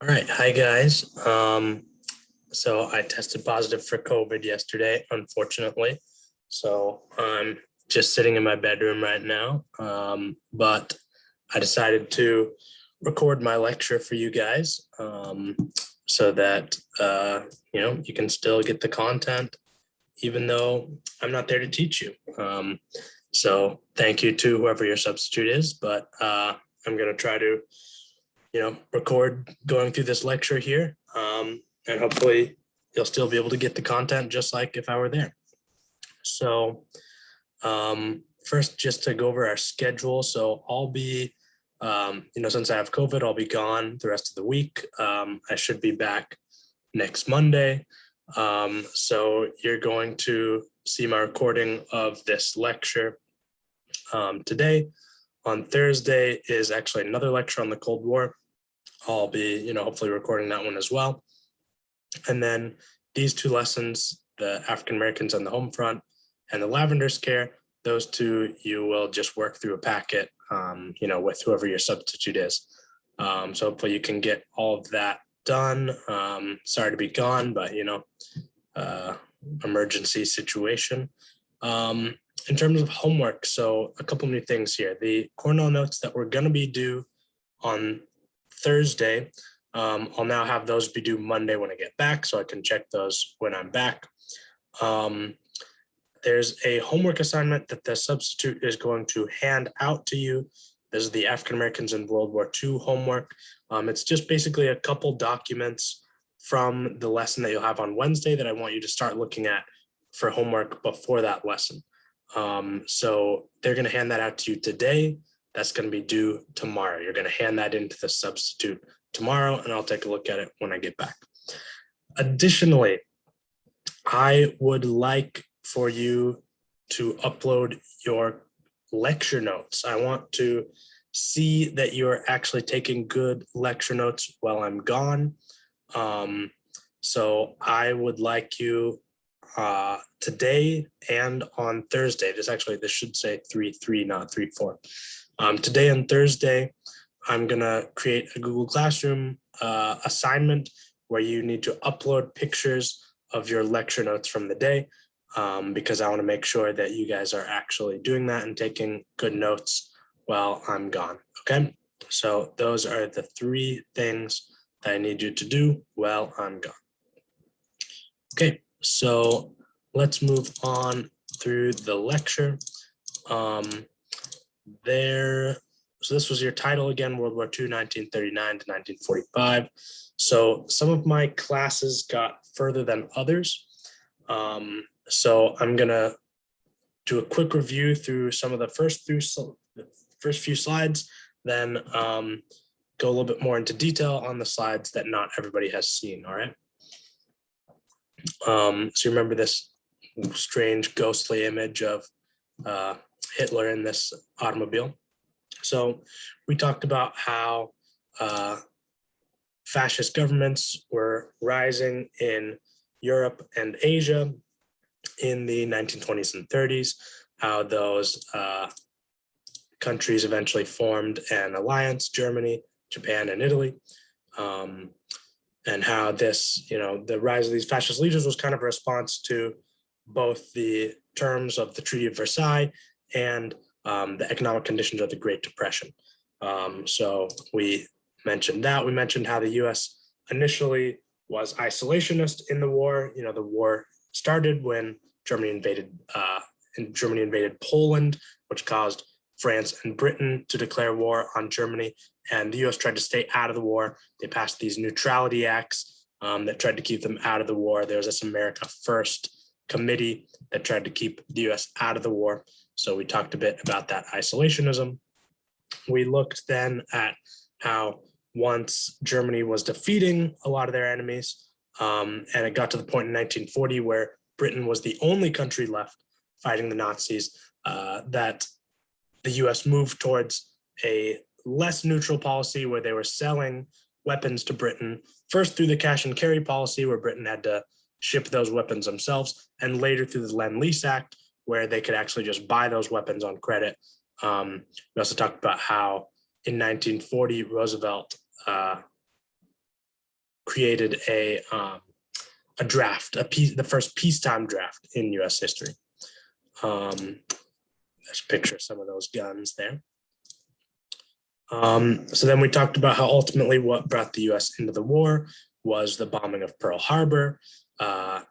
All right, hi guys. So I tested positive for COVID yesterday, unfortunately. So I'm just sitting in my bedroom right now. But I decided to record my lecture for you guys, so that you can still get the content, even though I'm not there to teach you. So thank you to whoever your substitute is, but I'm gonna try to record going through this lecture here. And hopefully you'll still be able to get the content just like if I were there. So first, just to go over our schedule. So I'll be, since I have COVID, I'll be gone the rest of the week. I should be back next Monday. So you're going to see my recording of this lecture today. On Thursday is actually another lecture on the Cold War. I'll be, hopefully recording that one as well. And then these two lessons, the African Americans on the home front and the Lavender Scare, those two you will just work through a packet, with whoever your substitute is. So hopefully you can get all of that done. Sorry to be gone, but emergency situation. In terms of homework, so a couple new things here. The Cornell notes that we're going to be due on Thursday, I'll now have those be due Monday when I get back, so I can check those when I'm back. There's a homework assignment that the substitute is going to hand out to you. This is the African Americans in World War II homework. It's just basically a couple documents from the lesson that you'll have on Wednesday that I want you to start looking at for homework before that lesson. So they're going to hand that out to you today. That's going to be due tomorrow. You're going to hand that into the substitute tomorrow, and I'll take a look at it when I get back. Additionally, I would like for you to upload your lecture notes. I want to see that you're actually taking good lecture notes while I'm gone. So I would like you today and on Thursday. This should say 3-3, not 3-4. Today and Thursday, I'm gonna create a Google Classroom assignment where you need to upload pictures of your lecture notes from the day, because I want to make sure that you guys are actually doing that and taking good notes while I'm gone. Okay, so those are the three things that I need you to do while I'm gone. Okay, so let's move on through the lecture. So this was your title again, World War II, 1939 to 1945. So some of my classes got further than others. So I'm gonna do a quick review through some of the first few slides, then go a little bit more into detail on the slides that not everybody has seen, all right? So remember this strange ghostly image of Hitler in this automobile. So we talked about how fascist governments were rising in Europe and Asia in the 1920s and 30s, how those countries eventually formed an alliance, Germany, Japan, and Italy, and how this, the rise of these fascist leaders was kind of a response to both the terms of the Treaty of Versailles and the economic conditions of the Great Depression. So we mentioned that. We mentioned how the U.S. initially was isolationist in the war. The war started when Germany invaded Poland, which caused France and Britain to declare war on Germany, and the U.S. tried to stay out of the war. They passed these neutrality acts that tried to keep them out of the war. There was this America First committee that tried to keep the U.S. out of the war. So we talked a bit about that isolationism. We looked then at how once Germany was defeating a lot of their enemies, and it got to the point in 1940 where Britain was the only country left fighting the Nazis, that the US moved towards a less neutral policy where they were selling weapons to Britain, first through the cash and carry policy where Britain had to ship those weapons themselves, and later through the Lend-Lease Act, where they could actually just buy those weapons on credit. We also talked about how in 1940, Roosevelt created a draft, the first peacetime draft in U.S. history. There's a picture of some of those guns there. So then we talked about how ultimately what brought the U.S. into the war was the bombing of Pearl Harbor on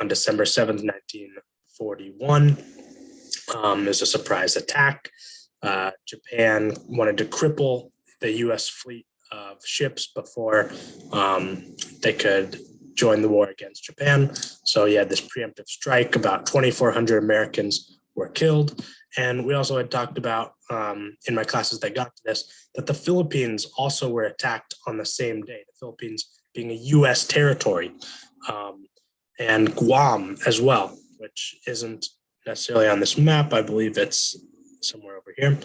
December 7th, 1941. It was a surprise attack. Japan wanted to cripple the U.S. fleet of ships before they could join the war against Japan. So you had this preemptive strike. About 2,400 Americans were killed. And we also had talked about in my classes that got to this, that the Philippines also were attacked on the same day, the Philippines being a US territory, and Guam as well, which isn't necessarily on this map. I believe it's somewhere over here.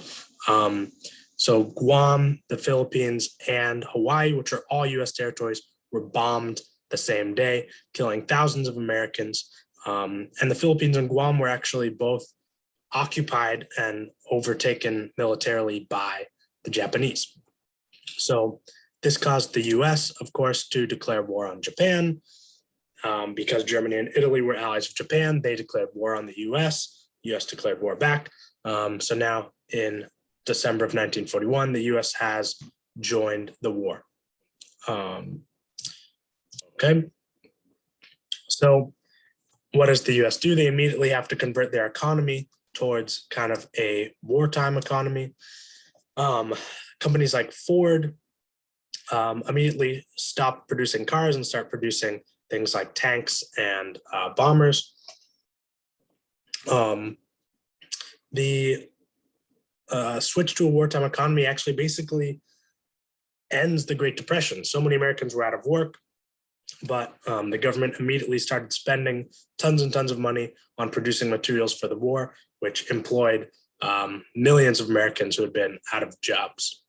So Guam, the Philippines, and Hawaii, which are all US territories, were bombed the same day, killing thousands of Americans. And the Philippines and Guam were actually both occupied and overtaken militarily by the Japanese. So this caused the US, of course, to declare war on Japan. Because Germany and Italy were allies of Japan, they declared war on the US. US declared war back. So now in December of 1941, the US has joined the war. Okay. So what does the US do? They immediately have to convert their economy towards kind of a wartime economy. Companies like Ford immediately stop producing cars and start producing things like tanks and bombers. The switch to a wartime economy actually basically ends the Great Depression. So many Americans were out of work, but the government immediately started spending tons and tons of money on producing materials for the war, which employed millions of Americans who had been out of jobs.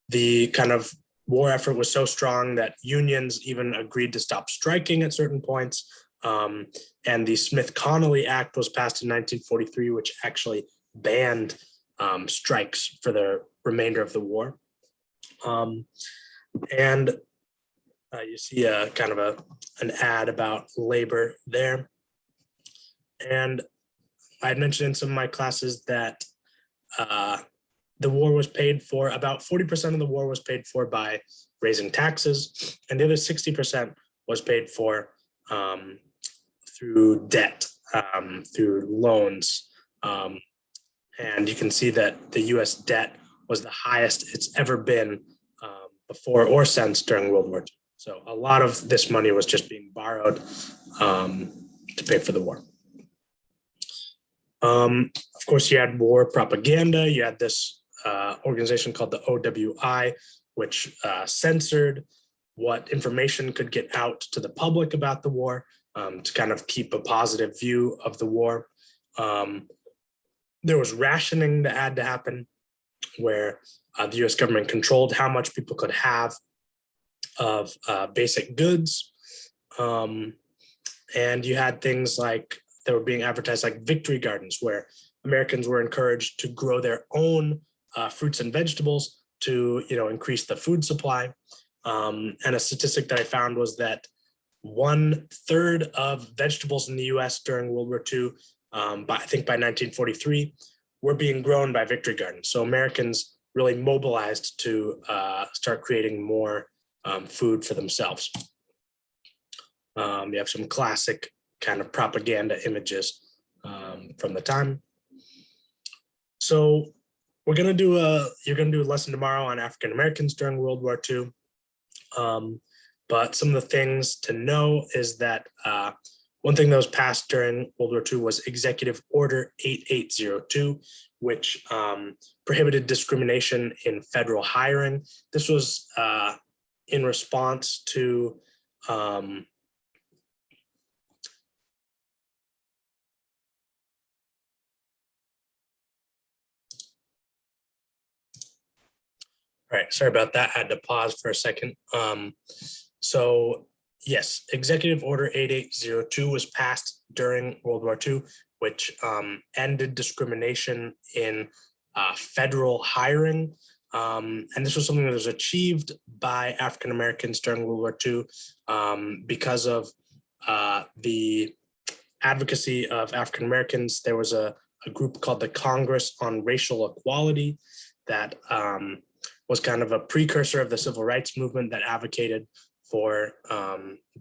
The kind of war effort was so strong that unions even agreed to stop striking at certain points. And the Smith-Connolly Act was passed in 1943, which actually banned strikes for the remainder of the war. And you see a kind of an ad about labor there. And I had mentioned in some of my classes that the war was paid for, about 40% of the war was paid for by raising taxes, and the other 60% was paid for through debt, through loans. And you can see that the US debt was the highest it's ever been before or since during World War II. So a lot of this money was just being borrowed to pay for the war. Of course, you had war propaganda. You had this organization called the OWI, which censored what information could get out to the public about the war to kind of keep a positive view of the war. There was rationing that had to happen, where the US government controlled how much people could have of basic goods. And you had things like, that were being advertised like victory gardens, where Americans were encouraged to grow their own fruits and vegetables to, increase the food supply. And a statistic that I found was that 1/3 of vegetables in the US during World War II, I think by 1943, were being grown by victory gardens. So Americans really mobilized to start creating more food for themselves. You have some classic kind of propaganda images from the time. So you're gonna do a lesson tomorrow on African Americans during World War II. But some of the things to know is that one thing that was passed during World War II was Executive Order 8802, which prohibited discrimination in federal hiring. This was in response to all right, sorry about that. I had to pause for a second. So yes, Executive Order 8802 was passed during World War II, which ended discrimination in federal hiring. And this was something that was achieved by African Americans during World War II because of the advocacy of African Americans. There was a group called the Congress on Racial Equality that was kind of a precursor of the civil rights movement that advocated for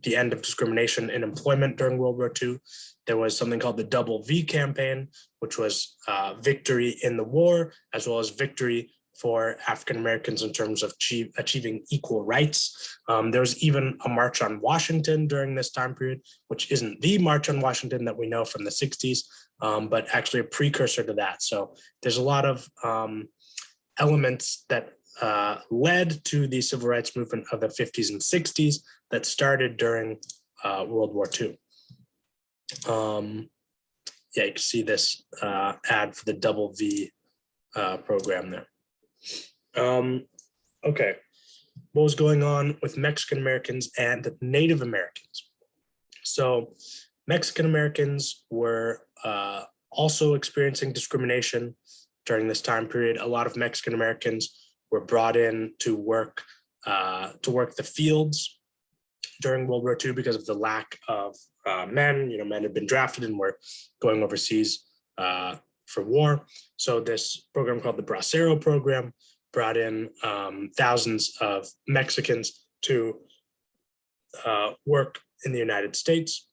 the end of discrimination in employment during World War II. There was something called the Double V campaign, which was victory in the war, as well as victory for African Americans in terms of achieving equal rights. There was even a March on Washington during this time period, which isn't the March on Washington that we know from the 60s, but actually a precursor to that. So there's a lot of elements that led to the civil rights movement of the 50s and 60s that started during World War II. Yeah, you can see this ad for the Double V program there. Okay, what was going on with Mexican Americans and Native Americans? So Mexican Americans were also experiencing discrimination during this time period. A lot of Mexican Americans were brought in to work the fields during World War II because of the lack of men. You know, men had been drafted and were going overseas for war. So this program called the Bracero program brought in thousands of Mexicans to work in the United States.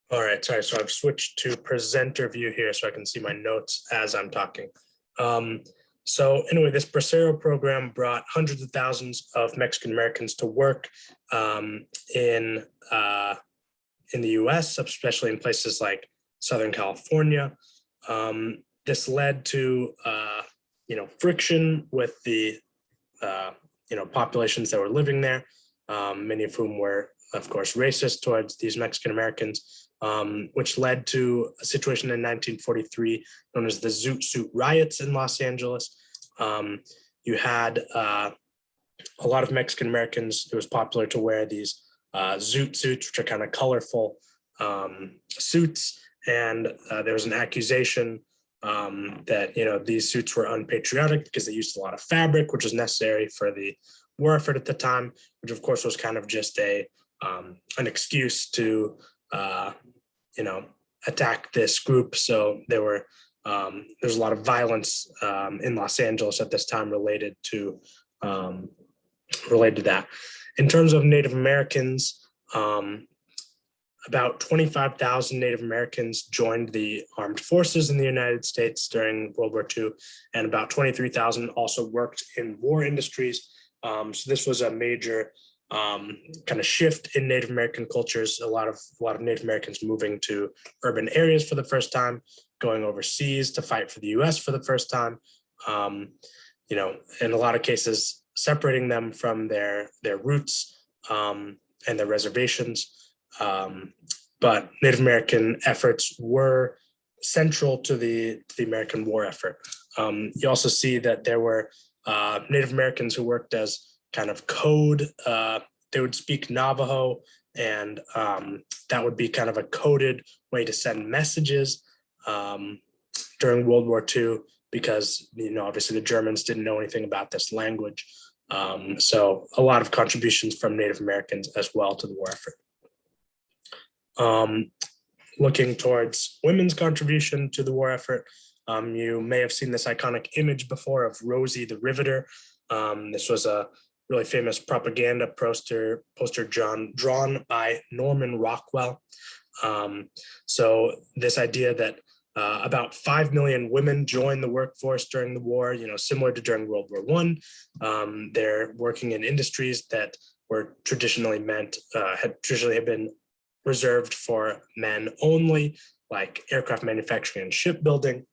All right, sorry, so I've switched to presenter view here so I can see my notes as I'm talking. So anyway, this Bracero program brought hundreds of thousands of Mexican Americans to work in the US, especially in places like Southern California. This led to friction with the populations that were living there, many of whom were, of course, racist towards these Mexican Americans, which led to a situation in 1943 known as the Zoot Suit riots in Los Angeles. You had a lot of Mexican Americans. It was popular to wear these zoot suits, which are kind of colorful suits, and there was an accusation that these suits were unpatriotic because they used a lot of fabric, which was necessary for the war effort at the time, which of course was kind of just an excuse to attack this group. So there's a lot of violence in Los Angeles at this time related to that. In terms of Native Americans, about 25,000 Native Americans joined the armed forces in the United States during World War II, and about 23,000 also worked in war industries. So this was a major kind of shift in Native American cultures. A lot of Native Americans moving to urban areas for the first time, going overseas to fight for the U.S. for the first time. In a lot of cases, separating them from their roots and their reservations. But Native American efforts were central to the American war effort. You also see that there were Native Americans who worked as kind of code. They would speak Navajo, and that would be kind of a coded way to send messages during World War II, because obviously the Germans didn't know anything about this language. So a lot of contributions from Native Americans as well to the war effort. Looking towards women's contribution to the war effort, you may have seen this iconic image before of Rosie the Riveter. This was a really famous propaganda poster drawn by Norman Rockwell. So this idea that about 5 million women joined the workforce during the war, similar to during World War I. They're working in industries that were traditionally had been reserved for men only, like aircraft manufacturing and shipbuilding.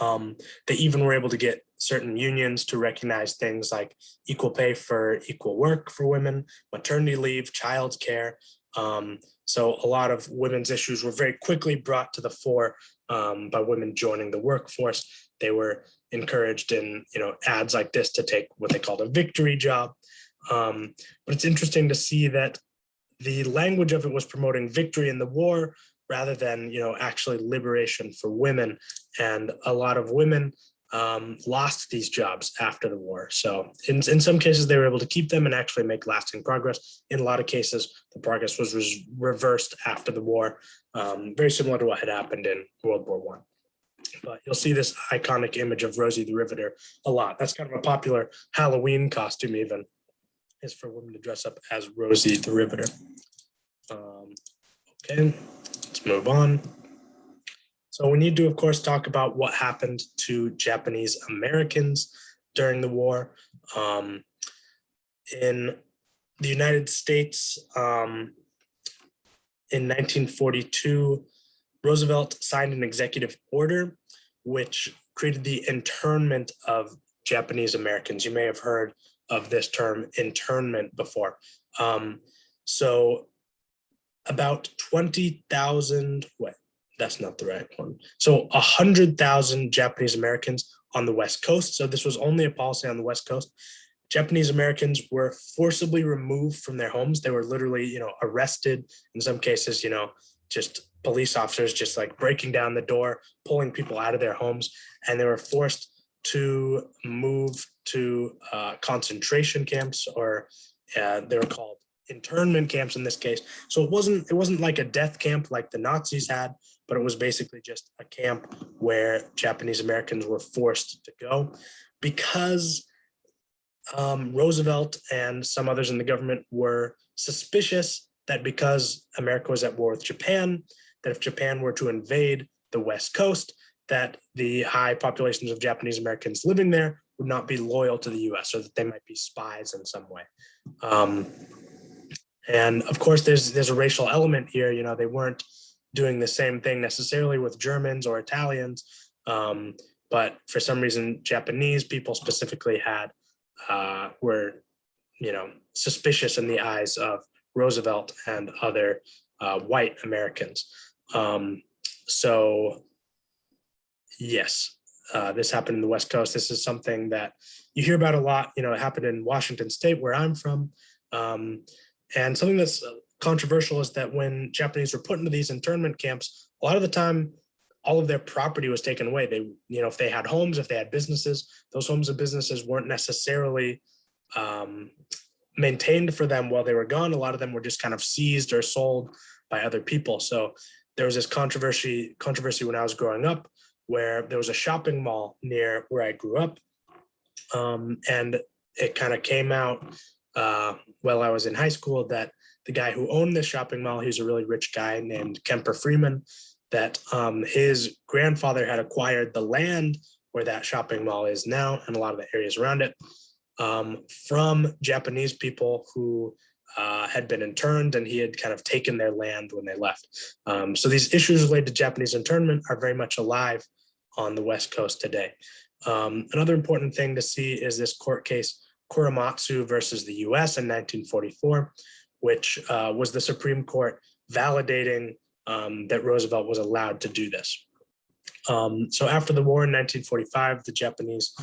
They even were able to get certain unions to recognize things like equal pay for equal work for women, maternity leave, childcare. So a lot of women's issues were very quickly brought to the fore by women joining the workforce. They were encouraged in ads like this to take what they called a victory job. But it's interesting to see that the language of it was promoting victory in the war, rather than, actually liberation for women. And a lot of women lost these jobs after the war. So in some cases, they were able to keep them and actually make lasting progress. In a lot of cases, the progress was reversed after the war, very similar to what had happened in World War One. But you'll see this iconic image of Rosie the Riveter a lot. That's kind of a popular Halloween costume even, is for women to dress up as Rosie the Riveter. Okay, let's move on. So we need to, of course, talk about what happened to Japanese Americans during the war. In the United States, in 1942, Roosevelt signed an executive order which created the internment of Japanese Americans. You may have heard of this term internment before. So about 20,000, that's not the right one. So 100,000 Japanese Americans on the West Coast. So this was only a policy on the West Coast. Japanese Americans were forcibly removed from their homes. They were literally, arrested. In some cases, just police officers just like breaking down the door, pulling people out of their homes, and they were forced to move to concentration camps, or they were called internment camps in this case. So it wasn't like a death camp like the Nazis had, but it was basically just a camp where Japanese Americans were forced to go because Roosevelt and some others in the government were suspicious that because America was at war with Japan, that if Japan were to invade the West Coast, that the high populations of Japanese Americans living there would not be loyal to the US, or that they might be spies in some way. And of course, there's a racial element here. They weren't doing the same thing necessarily with Germans or Italians, but for some reason, Japanese people specifically were, suspicious in the eyes of Roosevelt and other white Americans. So yes, this happened in the West Coast. This is something that you hear about a lot. It happened in Washington State, where I'm from. And something that's controversial is that when Japanese were put into these internment camps, a lot of the time, all of their property was taken away. They, if they had homes, if they had businesses, those homes and businesses weren't necessarily maintained for them while they were gone. A lot of them were just kind of seized or sold by other people. So there was this controversy when I was growing up, where there was a shopping mall near where I grew up. And it kind of came out while I was in high school that the guy who owned this shopping mall, he was a really rich guy named Kemper Freeman, that his grandfather had acquired the land where that shopping mall is now and a lot of the areas around it from Japanese people who had been interned, and he had kind of taken their land when they left. So these issues related to Japanese internment are very much alive on the West Coast today. Another important thing to see is this court case, Korematsu versus the US in 1944, which was the Supreme Court validating that Roosevelt was allowed to do this. So after the war in 1945, the Japanese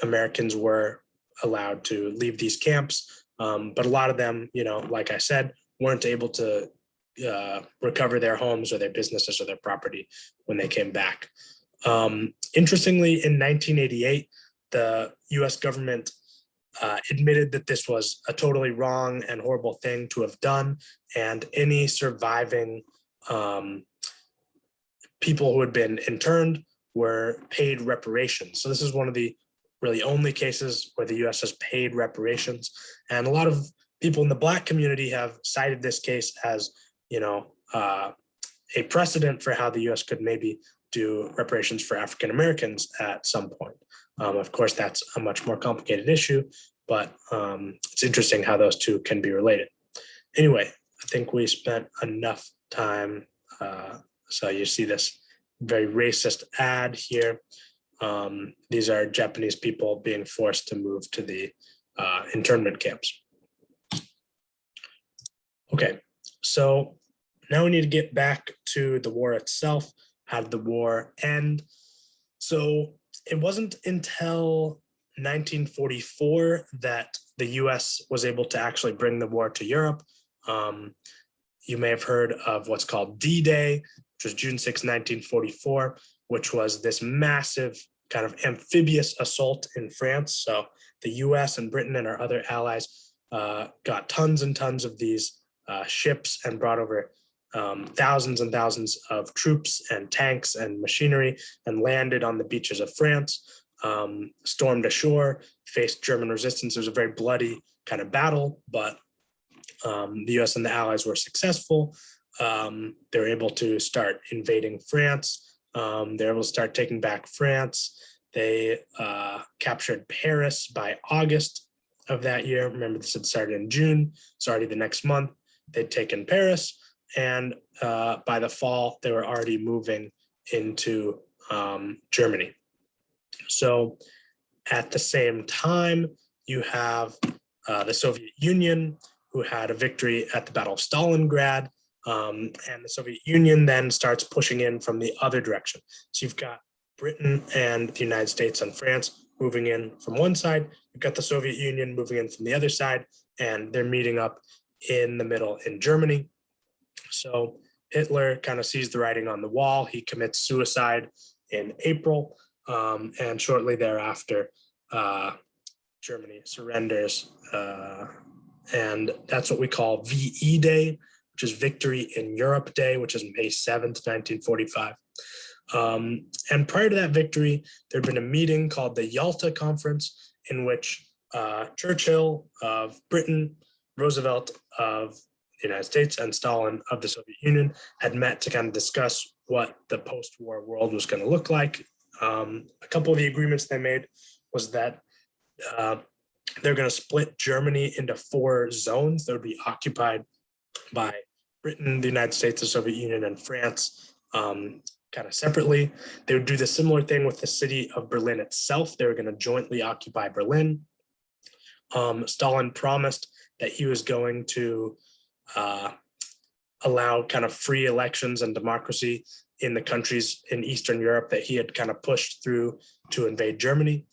Americans were allowed to leave these camps, but a lot of them, like I said, weren't able to recover their homes or their businesses or their property when they came back. Interestingly, in 1988, the US government admitted that this was a totally wrong and horrible thing to have done, and any surviving people who had been interned were paid reparations. So this is one of the really only cases where the US has paid reparations. And a lot of people in the Black community have cited this case as, a precedent for how the US could maybe do reparations for African Americans at some point. Of course, that's a much more complicated issue, but it's interesting how those two can be related. Anyway, I think we spent enough time. So you see this very racist ad here. These are Japanese people being forced to move to the internment camps. Okay, so now we need to get back to the war itself. How did the war end? So it wasn't until 1944 that the US was able to actually bring the war to Europe. you may have heard of what's called D-Day, which was June 6, 1944, which was this massive kind of amphibious assault in France. So the US and Britain and our other allies got tons and tons of these ships and brought over thousands and thousands of troops and tanks and machinery and landed on the beaches of France, stormed ashore, faced German resistance. It was a very bloody kind of battle, but the US and the Allies were successful. They were able to start invading France. They were able to start taking back France. They captured Paris by August of that year. Remember, this had started in June, so already the next month they'd taken Paris. And by the fall, they were already moving into Germany. So at the same time, you have the Soviet Union, who had a victory at the Battle of Stalingrad. And the Soviet Union then starts pushing in from the other direction. So you've got Britain and the United States and France moving in from one side. You've got the Soviet Union moving in from the other side, and they're meeting up in the middle in Germany. So Hitler kind of sees the writing on the wall. He commits suicide in April, and shortly thereafter, Germany surrenders. And that's what we call VE Day, which is Victory in Europe Day, which is May 7th, 1945. And prior to that victory, there had been a meeting called the Yalta Conference, in which Churchill of Britain, Roosevelt of the United States, and Stalin of the Soviet Union had met to kind of discuss what the post-war world was going to look like. A couple of the agreements they made was that they're going to split Germany into 4 zones that would be occupied by Britain, the United States, the Soviet Union, and France kind of separately. They would do the similar thing with the city of Berlin itself. They were going to jointly occupy Berlin. Stalin promised that he was going to allow kind of free elections and democracy in the countries in Eastern Europe that he had kind of pushed through to invade Germany.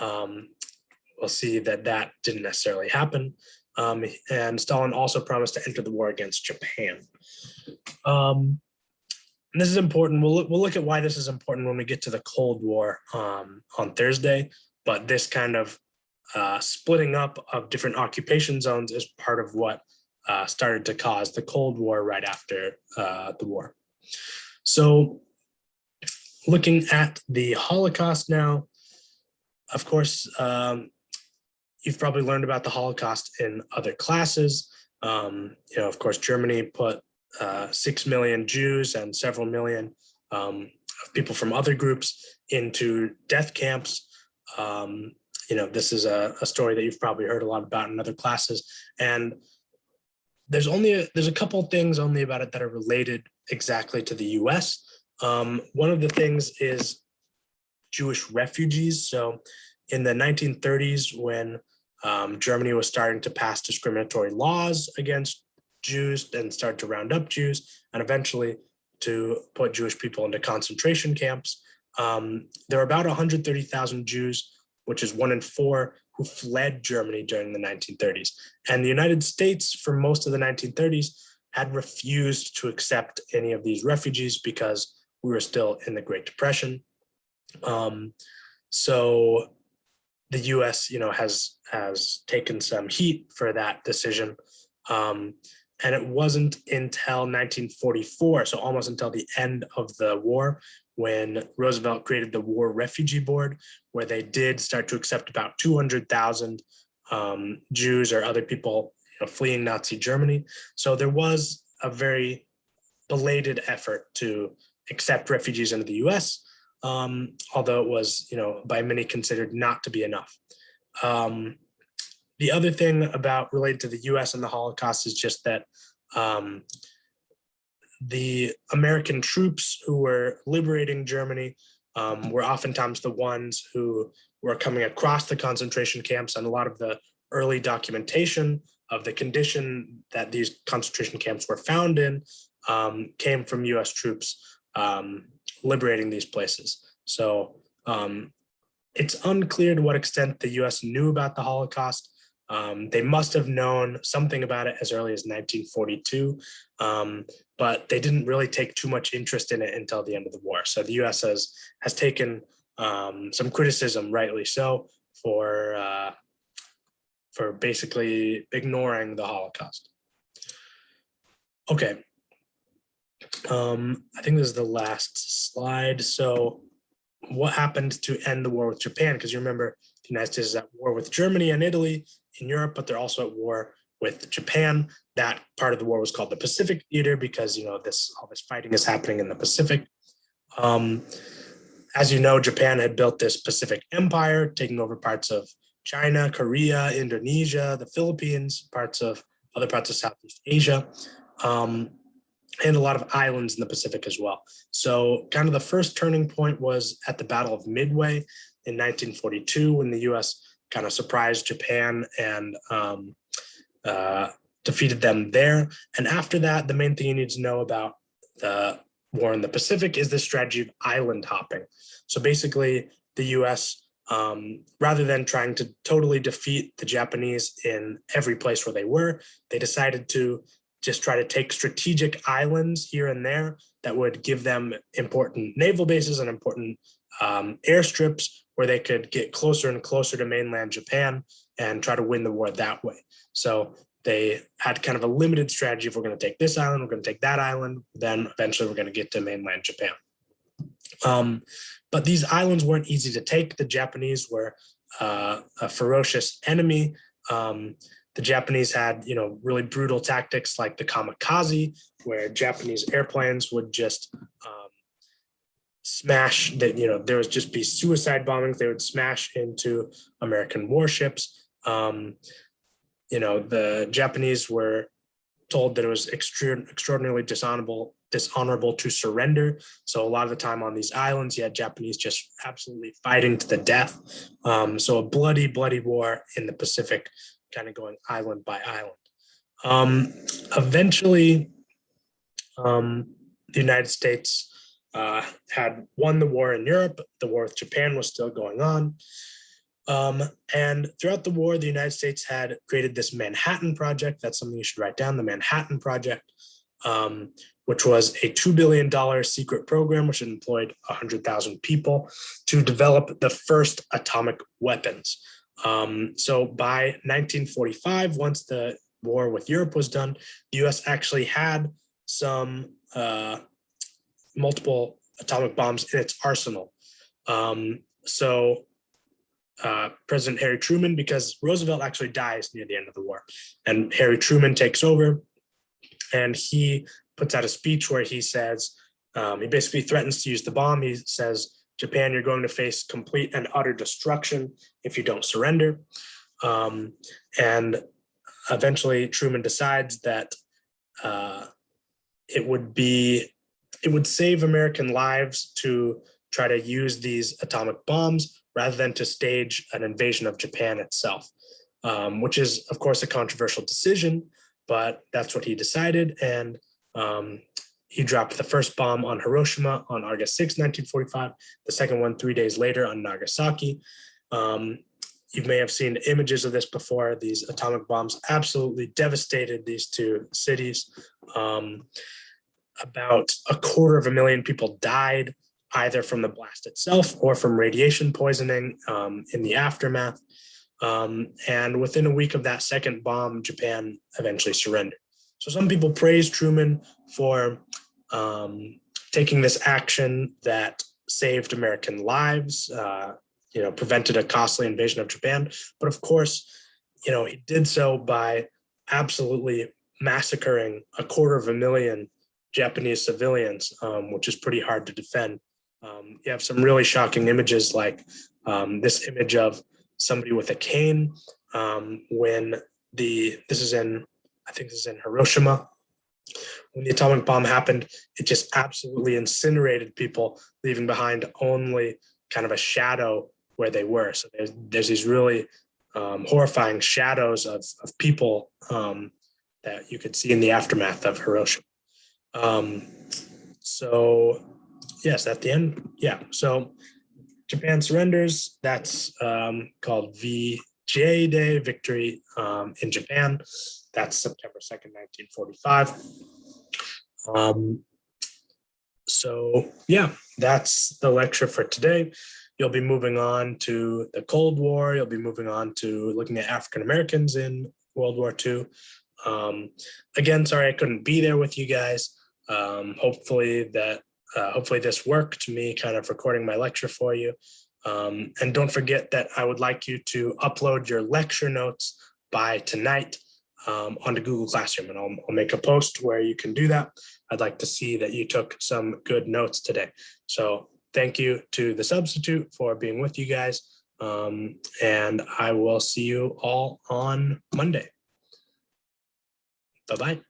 We'll see that that didn't necessarily happen. And Stalin also promised to enter the war against Japan. And this is important. We'll look at why this is important when we get to the Cold War on Thursday. But this kind of splitting up of different occupation zones is part of what started to cause the Cold War right after the war. So looking at the Holocaust now, of course, you've probably learned about the Holocaust in other classes. Of course, Germany put 6 million Jews and several million people from other groups into death camps. This is a story that you've probably heard a lot about in other classes. And there's a couple things only about it that are related exactly to the US. One of the things is Jewish refugees. So in the 1930s, when Germany was starting to pass discriminatory laws against Jews and start to round up Jews, and eventually to put Jewish people into concentration camps, there were about 130,000 Jews, which is 1 in 4, who fled Germany during the 1930s. And the United States, for most of the 1930s, had refused to accept any of these refugees because we were still in the Great Depression. So the US, has taken some heat for that decision. And it wasn't until 1944, so almost until the end of the war, when Roosevelt created the War Refugee Board, where they did start to accept about 200,000 Jews or other people fleeing Nazi Germany. So there was a very belated effort to accept refugees into the US, although it was, by many considered not to be enough. The other thing related to the US and the Holocaust is just that the American troops who were liberating Germany were oftentimes the ones who were coming across the concentration camps, and a lot of the early documentation of the condition that these concentration camps were found in came from US troops liberating these places. So it's unclear to what extent the US knew about the Holocaust. They must have known something about it as early as 1942, but they didn't really take too much interest in it until the end of the war. So the U.S. has taken some criticism, rightly so, for basically ignoring the Holocaust. Okay, I think this is the last slide. So what happened to end the war with Japan? Because you remember the United States is at war with Germany and Italy in Europe, but they're also at war with Japan. That part of the war was called the Pacific Theater because, you know, all this fighting is happening in the Pacific. As you know, Japan had built this Pacific Empire, taking over parts of China, Korea, Indonesia, the Philippines, other parts of Southeast Asia, and a lot of islands in the Pacific as well. So kind of the first turning point was at the Battle of Midway in 1942, when the US kind of surprised Japan and defeated them there. And after that, the main thing you need to know about the war in the Pacific is the strategy of island hopping. So basically, the US, rather than trying to totally defeat the Japanese in every place where they were, they decided to just try to take strategic islands here and there that would give them important naval bases and important airstrips where they could get closer and closer to mainland Japan and try to win the war that way. So they had kind of a limited strategy. If we're going to take this island, we're going to take that island, then eventually we're going to get to mainland Japan. But these islands weren't easy to take. The Japanese were a ferocious enemy. The Japanese had, you know, really brutal tactics like the kamikaze, where Japanese airplanes would just smash that, you know, there would just be suicide bombings. They would smash into American warships. You know, the Japanese were told that it was extraordinarily dishonorable to surrender. So a lot of the time on these islands, you had Japanese just absolutely fighting to the death. So a bloody, bloody war in the Pacific, kind of going island by island. Eventually, the United States had won the war in Europe. The war with Japan was still going on. And throughout the war, the United States had created this Manhattan Project. That's something you should write down, the Manhattan Project, which was a $2 billion secret program, which employed 100,000 people to develop the first atomic weapons. So by 1945, once the war with Europe was done, the US actually had some multiple atomic bombs in its arsenal. President Harry Truman, because Roosevelt actually dies near the end of the war, and Harry Truman takes over, and he puts out a speech where he says, he basically threatens to use the bomb. He says, Japan, you're going to face complete and utter destruction if you don't surrender. And eventually Truman decides that it would save American lives to try to use these atomic bombs rather than to stage an invasion of Japan itself, which is, of course, a controversial decision, but that's what he decided. And he dropped the first bomb on Hiroshima on August 6, 1945, the second one 3 days later on Nagasaki. You may have seen images of this before. These atomic bombs absolutely devastated these two cities. About 250,000 people died, either from the blast itself or from radiation poisoning in the aftermath. And within a week of that second bomb, Japan eventually surrendered. So some people praise Truman for taking this action that saved American lives, prevented a costly invasion of Japan. But of course, he did so by absolutely massacring 250,000 Japanese civilians, which is pretty hard to defend. You have some really shocking images, like this image of somebody with a cane this is in Hiroshima. When the atomic bomb happened, it just absolutely incinerated people, leaving behind only kind of a shadow where they were. So there's these really horrifying shadows of people that you could see in the aftermath of Hiroshima. So yes, at the end, yeah. So Japan surrenders. That's called J-Day victory in Japan. That's September 2nd, 1945. So yeah, that's the lecture for today. You'll be moving on to the Cold War. You'll be moving on to looking at African Americans in World War II. Again, sorry I couldn't be there with you guys. Hopefully this worked, me kind of recording my lecture for you. And don't forget that I would like you to upload your lecture notes by tonight onto Google Classroom, and I'll make a post where you can do that. I'd like to see that you took some good notes today. So thank you to the substitute for being with you guys. And I will see you all on Monday. Bye-bye.